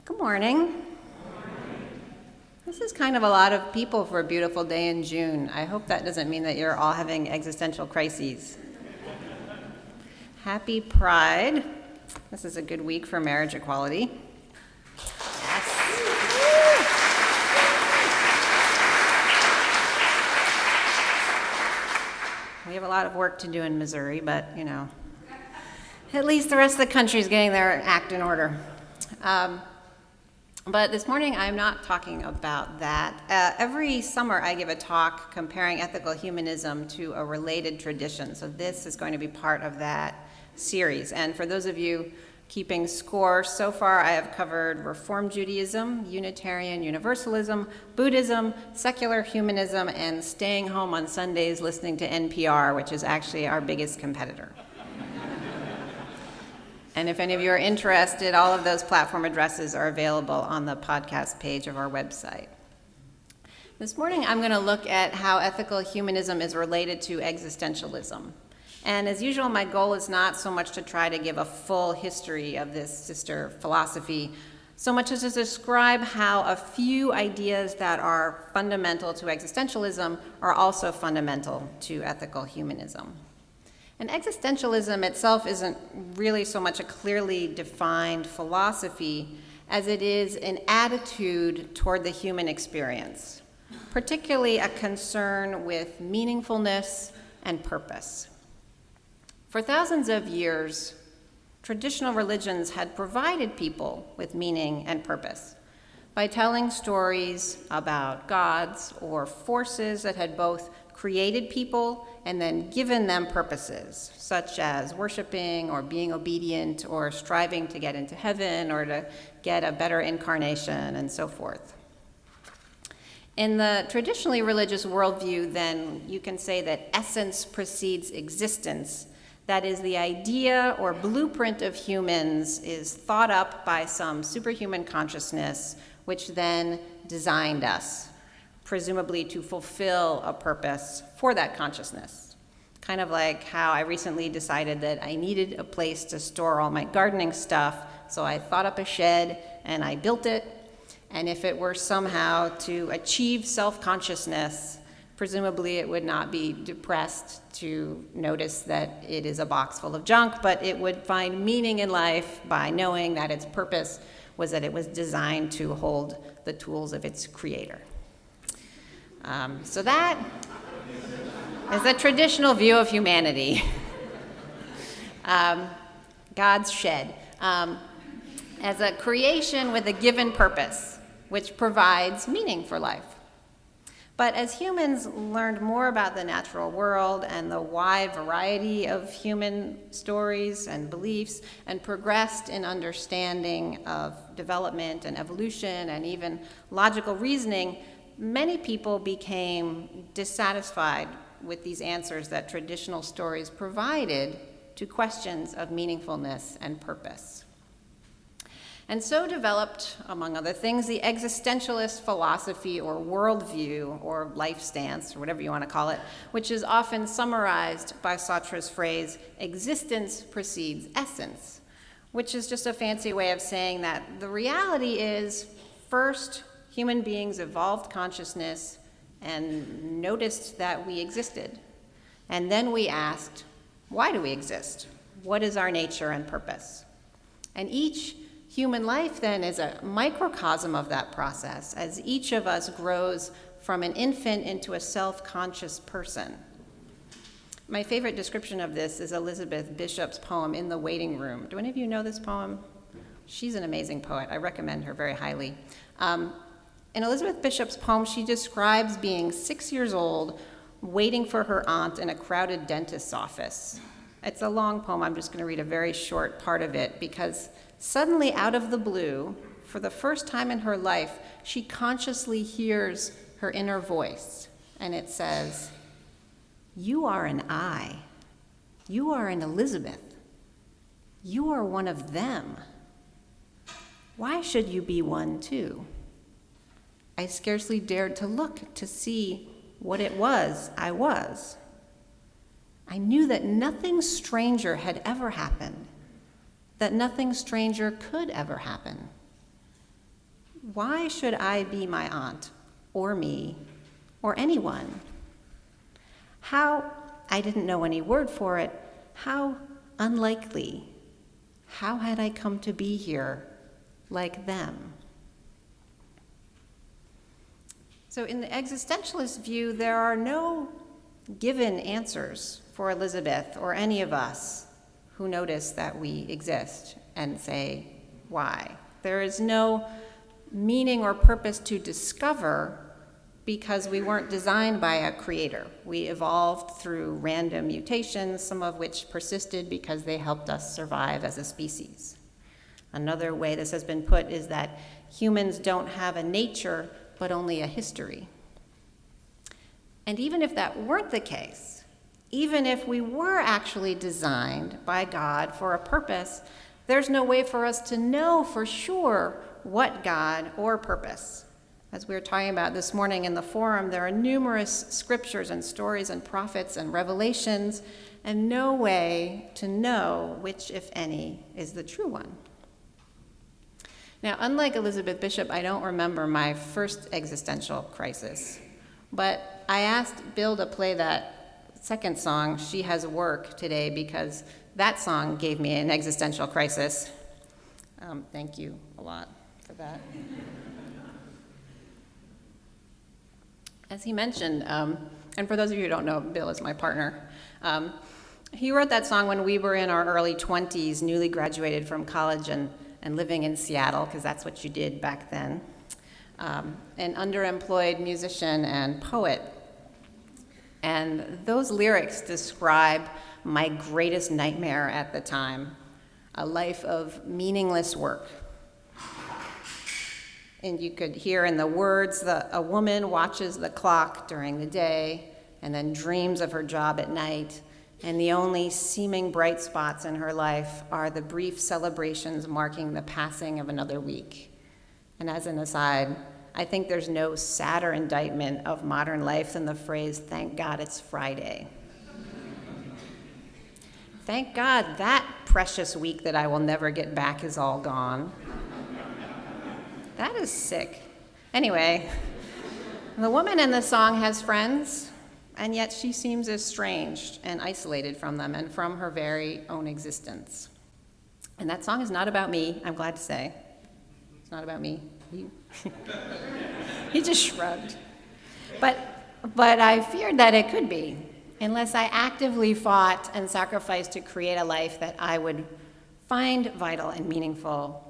Good morning. This is kind of a lot of people for a beautiful day in June. I hope that doesn't mean that you're all having existential crises. Happy Pride. This is a good week for marriage equality. Yes. We have a lot of work to do in Missouri, but, at least the rest of the country is getting their act in order. But this morning, I'm not talking about that. Every summer, I give a talk comparing ethical humanism to a related tradition. So this is going to be part of that series. And for those of you keeping score, so far I have covered Reform Judaism, Unitarian Universalism, Buddhism, secular humanism, and staying home on Sundays listening to NPR, which is actually our biggest competitor. And if any of you are interested, all of those platform addresses are available on the podcast page of our website. This morning, I'm going to look at how ethical humanism is related to existentialism. And as usual, my goal is not so much to try to give a full history of this sister philosophy, so much as to describe how a few ideas that are fundamental to existentialism are also fundamental to ethical humanism. And existentialism itself isn't really so much a clearly defined philosophy as it is an attitude toward the human experience, particularly a concern with meaningfulness and purpose. For thousands of years, traditional religions had provided people with meaning and purpose by telling stories about gods or forces that had both created people and then given them purposes, such as worshiping or being obedient or striving to get into heaven or to get a better incarnation and so forth. In the traditionally religious worldview, then, you can say that essence precedes existence. That is, the idea or blueprint of humans is thought up by some superhuman consciousness, which then designed us, presumably to fulfill a purpose for that consciousness. Kind of like how I recently decided that I needed a place to store all my gardening stuff, so I thought up a shed and I built it. And if it were somehow to achieve self-consciousness, presumably it would not be depressed to notice that it is a box full of junk, but it would find meaning in life by knowing that its purpose was that it was designed to hold the tools of its creator. So that is the traditional view of humanity. God's shed as a creation with a given purpose, which provides meaning for life. But as humans learned more about the natural world and the wide variety of human stories and beliefs and progressed in understanding of development and evolution and even logical reasoning, many people became dissatisfied with these answers that traditional stories provided to questions of meaningfulness and purpose. And so developed, among other things, the existentialist philosophy or worldview or life stance, or whatever you want to call it, which is often summarized by Sartre's phrase, existence precedes essence, which is just a fancy way of saying that the reality is, first, human beings evolved consciousness and noticed that we existed. And then we asked, why do we exist? What is our nature and purpose? And each human life then is a microcosm of that process as each of us grows from an infant into a self-conscious person. My favorite description of this is Elizabeth Bishop's poem, In the Waiting Room. Do any of you know this poem? She's an amazing poet. I recommend her very highly. In Elizabeth Bishop's poem, she describes being 6 years old, waiting for her aunt in a crowded dentist's office. It's a long poem. I'm just going to read a very short part of it because suddenly, out of the blue, for the first time in her life, she consciously hears her inner voice, and it says, "You are an I. You are an Elizabeth. You are one of them. Why should you be one too?" I scarcely dared to look to see what it was I was. I knew that nothing stranger had ever happened, that nothing stranger could ever happen. Why should I be my aunt, or me, or anyone? How, I didn't know any word for it, how unlikely. How had I come to be here like them? So in the existentialist view, there are no given answers for Elizabeth or any of us who notice that we exist and say, why? There is no meaning or purpose to discover because we weren't designed by a creator. We evolved through random mutations, some of which persisted because they helped us survive as a species. Another way this has been put is that humans don't have a nature, but only a history. And even if that weren't the case, even if we were actually designed by God for a purpose, there's no way for us to know for sure what God or purpose. As we were talking about this morning in the forum, there are numerous scriptures and stories and prophets and revelations, and no way to know which, if any, is the true one. Now, unlike Elizabeth Bishop, I don't remember my first existential crisis, but I asked Bill to play that second song, She Has Work, today, because that song gave me an existential crisis. Thank you a lot for that. As he mentioned, and for those of you who don't know, Bill is my partner. He wrote that song when we were in our early 20s, newly graduated from college and living in Seattle, because that's what you did back then. An underemployed musician and poet. And those lyrics describe my greatest nightmare at the time, a life of meaningless work. And you could hear in the words that a woman watches the clock during the day and then dreams of her job at night, and the only seeming bright spots in her life are the brief celebrations marking the passing of another week. And as an aside, I think there's no sadder indictment of modern life than the phrase, "Thank God it's Friday." Thank God that precious week that I will never get back is all gone. That is sick. Anyway, the woman in the song has friends, and yet she seems estranged and isolated from them and from her very own existence. And that song is not about me, I'm glad to say. It's not about me. He just shrugged. But I feared that it could be, unless I actively fought and sacrificed to create a life that I would find vital and meaningful.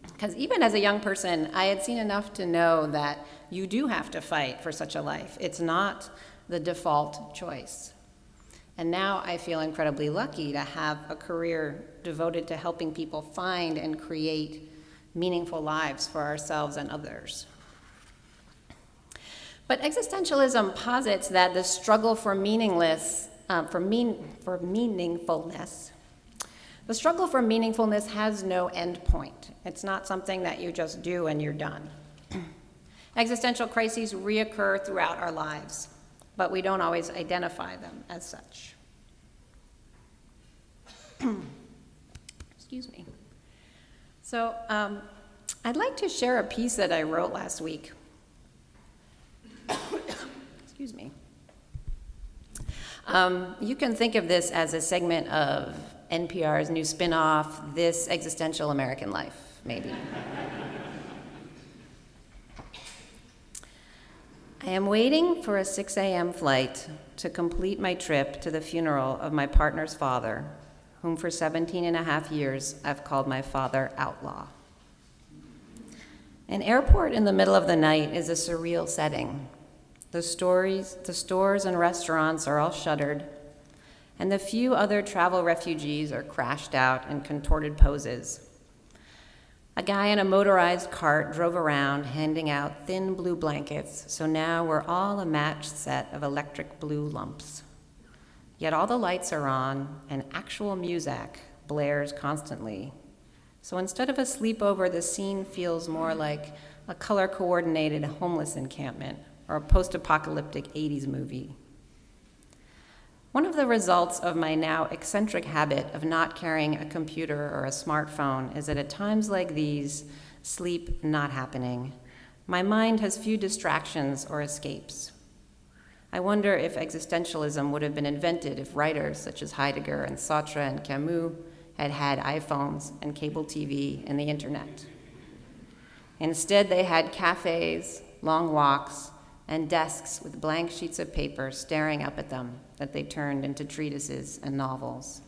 Because even as a young person, I had seen enough to know that you do have to fight for such a life. It's not the default choice. And now I feel incredibly lucky to have a career devoted to helping people find and create meaningful lives for ourselves and others. But existentialism posits that the struggle for meaninglessness, the struggle for meaningfulness has no end point. It's not something that you just do and you're done. Existential crises reoccur throughout our lives, but we don't always identify them as such. Excuse me. So I'd like to share a piece that I wrote last week. Excuse me. You can think of this as a segment of NPR's new spin-off, This Existential American Life, maybe. I am waiting for a 6 a.m. flight to complete my trip to the funeral of my partner's father, whom for 17 and a half years I've called my father outlaw. An airport in the middle of the night is a surreal setting. The stores and restaurants are all shuttered, and the few other travel refugees are crashed out in contorted poses. A guy in a motorized cart drove around handing out thin blue blankets, so now we're all a matched set of electric blue lumps. Yet all the lights are on, and actual music blares constantly. So instead of a sleepover, the scene feels more like a color-coordinated homeless encampment or a post-apocalyptic 80s movie. One of the results of my now eccentric habit of not carrying a computer or a smartphone is that at times like these, sleep not happening. My mind has few distractions or escapes. I wonder if existentialism would have been invented if writers such as Heidegger and Sartre and Camus had had iPhones and cable TV and the internet. Instead, they had cafes, long walks, and desks with blank sheets of paper staring up at them that they turned into treatises and novels.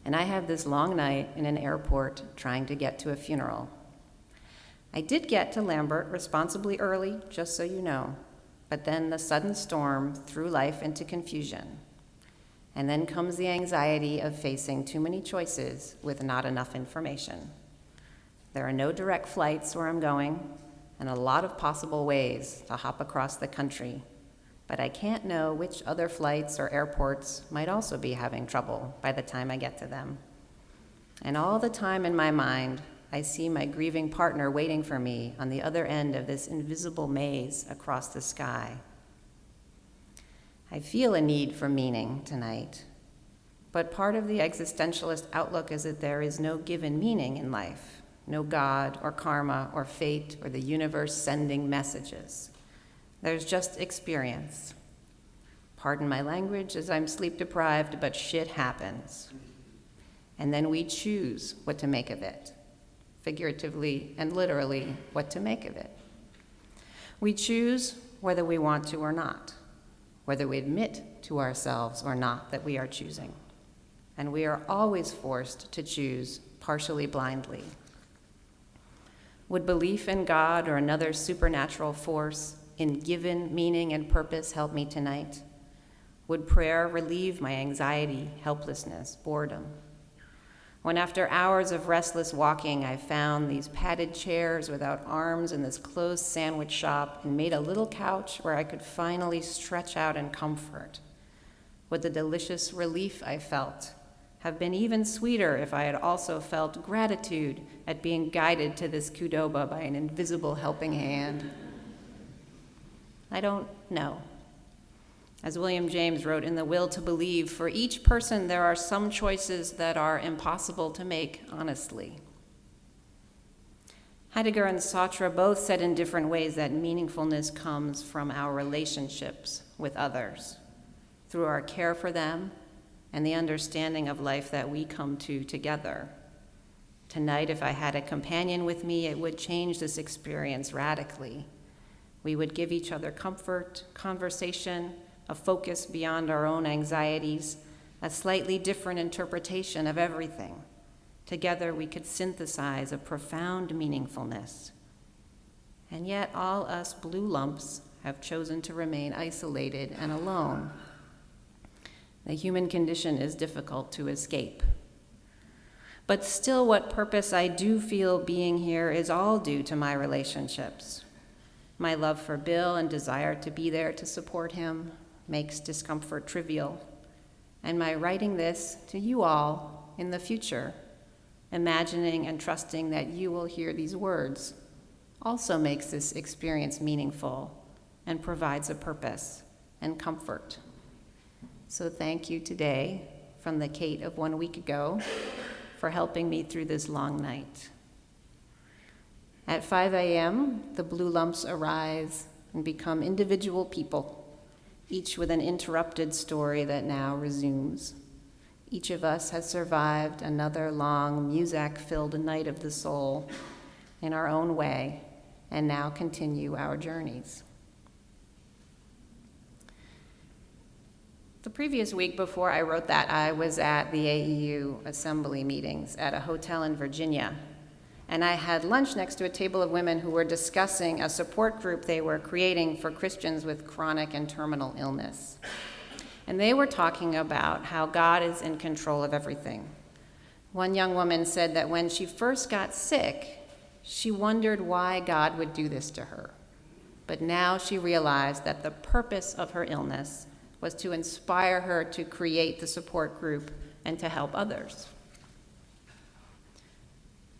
And I have this long night in an airport trying to get to a funeral. I did get to Lambert responsibly early, just so you know, but then the sudden storm threw life into confusion. And then comes the anxiety of facing too many choices with not enough information. There are no direct flights where I'm going, and a lot of possible ways to hop across the country, but I can't know which other flights or airports might also be having trouble by the time I get to them. And all the time in my mind, I see my grieving partner waiting for me on the other end of this invisible maze across the sky. I feel a need for meaning tonight, but part of the existentialist outlook is that there is no given meaning in life. No God or karma or fate or the universe sending messages. There's just experience. Pardon my language as I'm sleep deprived, but shit happens. And then we choose what to make of it, figuratively and literally what to make of it. We choose whether we want to or not, whether we admit to ourselves or not that we are choosing. And we are always forced to choose partially blindly. Would belief in God or another supernatural force in given meaning and purpose help me tonight? Would prayer relieve my anxiety, helplessness, boredom? When after hours of restless walking, I found these padded chairs without arms in this closed sandwich shop and made a little couch where I could finally stretch out in comfort, would the delicious relief I felt have been even sweeter if I had also felt gratitude at being guided to this Qdoba by an invisible helping hand? I don't know. As William James wrote in The Will to Believe, for each person there are some choices that are impossible to make honestly. Heidegger and Sartre both said in different ways that meaningfulness comes from our relationships with others, through our care for them, and the understanding of life that we come to together. Tonight, if I had a companion with me, it would change this experience radically. We would give each other comfort, conversation, a focus beyond our own anxieties, a slightly different interpretation of everything. Together, we could synthesize a profound meaningfulness. And yet, all us blue lumps have chosen to remain isolated and alone. The human condition is difficult to escape. But still, what purpose I do feel being here is all due to my relationships. My love for Bill and desire to be there to support him makes discomfort trivial. And my writing this to you all in the future, imagining and trusting that you will hear these words, also makes this experience meaningful and provides a purpose and comfort. So thank you today, from the Kate of 1 week ago, for helping me through this long night. At 5 a.m., the blue lumps arise and become individual people, each with an interrupted story that now resumes. Each of us has survived another long, music-filled night of the soul in our own way, and now continue our journeys. The previous week before I wrote that, I was at the AEU assembly meetings at a hotel in Virginia, and I had lunch next to a table of women who were discussing a support group they were creating for Christians with chronic and terminal illness. And they were talking about how God is in control of everything. One young woman said that when she first got sick, she wondered why God would do this to her. But now she realized that the purpose of her illness was to inspire her to create the support group and to help others.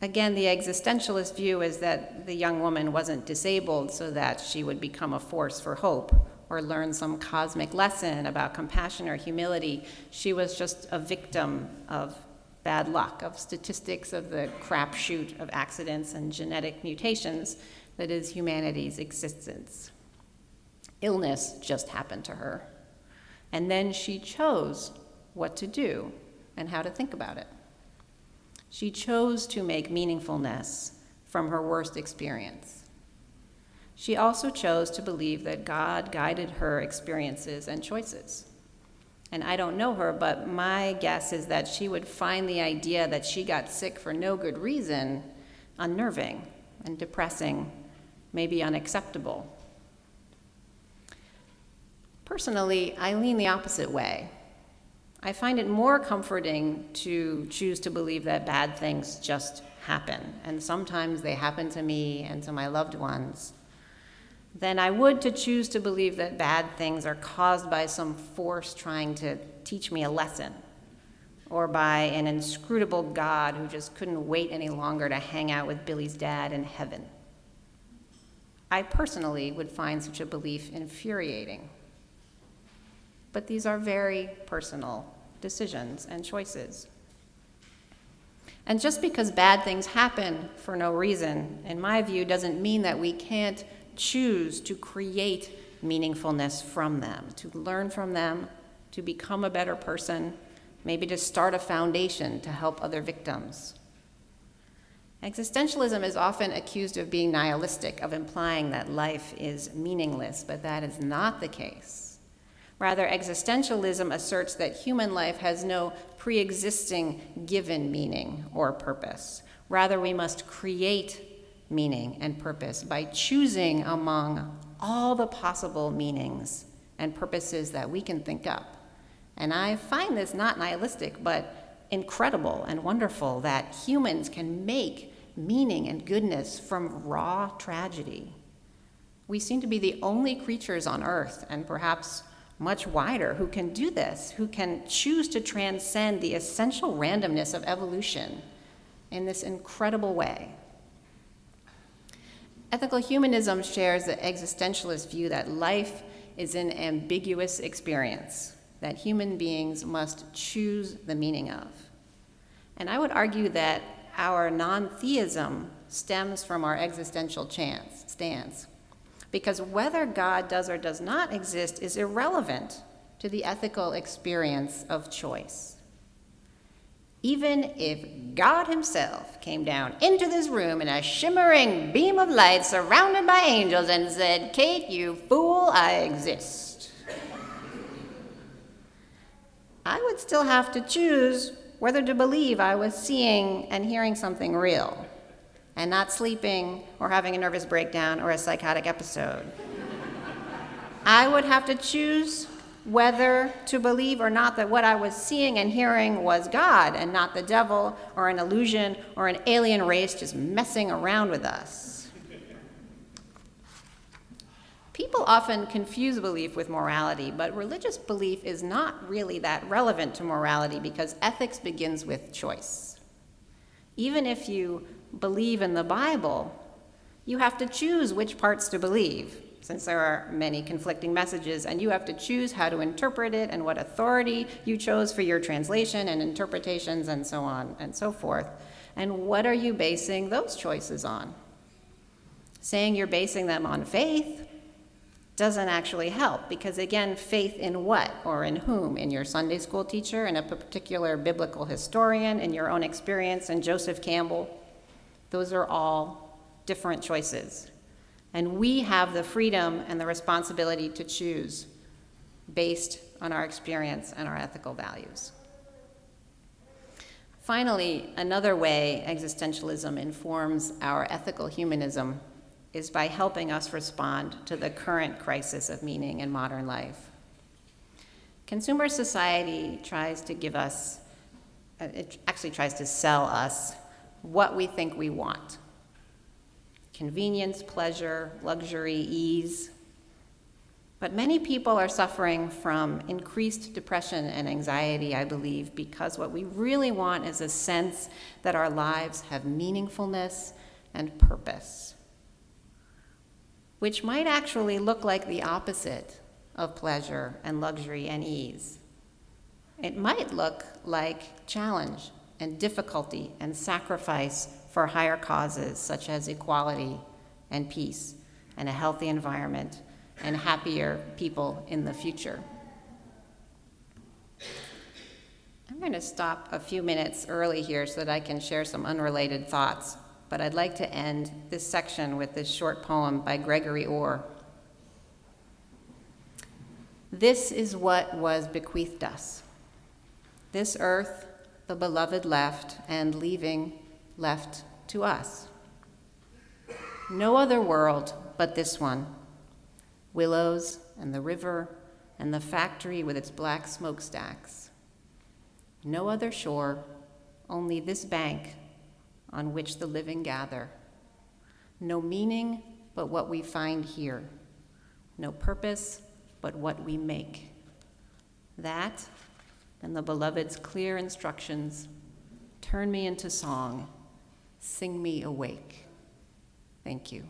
Again, the existentialist view is that the young woman wasn't disabled so that she would become a force for hope or learn some cosmic lesson about compassion or humility. She was just a victim of bad luck, of statistics of the crapshoot of accidents and genetic mutations that is humanity's existence. Illness just happened to her. And then she chose what to do and how to think about it. She chose to make meaningfulness from her worst experience. She also chose to believe that God guided her experiences and choices. And I don't know her, but my guess is that she would find the idea that she got sick for no good reason unnerving and depressing, maybe unacceptable. Personally, I lean the opposite way. I find it more comforting to choose to believe that bad things just happen, and sometimes they happen to me and to my loved ones, than I would to choose to believe that bad things are caused by some force trying to teach me a lesson, or by an inscrutable God who just couldn't wait any longer to hang out with Billy's dad in heaven. I personally would find such a belief infuriating. But these are very personal decisions and choices. And just because bad things happen for no reason, in my view, doesn't mean that we can't choose to create meaningfulness from them, to learn from them, to become a better person, maybe to start a foundation to help other victims. Existentialism is often accused of being nihilistic, of implying that life is meaningless, but that is not the case. Rather, existentialism asserts that human life has no pre-existing given meaning or purpose. Rather, we must create meaning and purpose by choosing among all the possible meanings and purposes that we can think up. And I find this not nihilistic, but incredible and wonderful that humans can make meaning and goodness from raw tragedy. We seem to be the only creatures on Earth, and perhaps much wider, who can do this, who can choose to transcend the essential randomness of evolution in this incredible way. Ethical humanism shares the existentialist view that life is an ambiguous experience that human beings must choose the meaning of. And I would argue that our non-theism stems from our existential stance, because whether God does or does not exist is irrelevant to the ethical experience of choice. Even if God himself came down into this room in a shimmering beam of light surrounded by angels and said, "Kate, you fool, I exist," I would still have to choose whether to believe I was seeing and hearing something real and not sleeping or having a nervous breakdown or a psychotic episode. I would have to choose whether to believe or not that what I was seeing and hearing was God and not the devil or an illusion or an alien race just messing around with us. People often confuse belief with morality, but religious belief is not really that relevant to morality because ethics begins with choice. Even if you believe in the Bible, you have to choose which parts to believe, since there are many conflicting messages, and you have to choose how to interpret it and what authority you chose for your translation and interpretations and so on and so forth. And what are you basing those choices on? Saying you're basing them on faith doesn't actually help, because again, faith in what or in whom? In your Sunday school teacher, in a particular biblical historian, in your own experience, in Joseph Campbell? Those are all different choices. And we have the freedom and the responsibility to choose based on our experience and our ethical values. Finally, another way existentialism informs our ethical humanism is by helping us respond to the current crisis of meaning in modern life. Consumer society tries to give us, it actually tries to sell us what we think we want. Convenience, pleasure, luxury, ease. But many people are suffering from increased depression and anxiety, I believe, because what we really want is a sense that our lives have meaningfulness and purpose, which might actually look like the opposite of pleasure and luxury and ease. It might look like challenge and difficulty and sacrifice for higher causes such as equality and peace and a healthy environment and happier people in the future. I'm going to stop a few minutes early here so that I can share some unrelated thoughts, but I'd like to end this section with this short poem by Gregory Orr. This is what was bequeathed us. This earth the beloved left, and leaving left to us. No other world but this one. Willows and the river and the factory with its black smokestacks. No other shore, only this bank on which the living gather. No meaning but what we find here. No purpose but what we make. That and the beloved's clear instructions turn me into song, sing me awake. Thank you.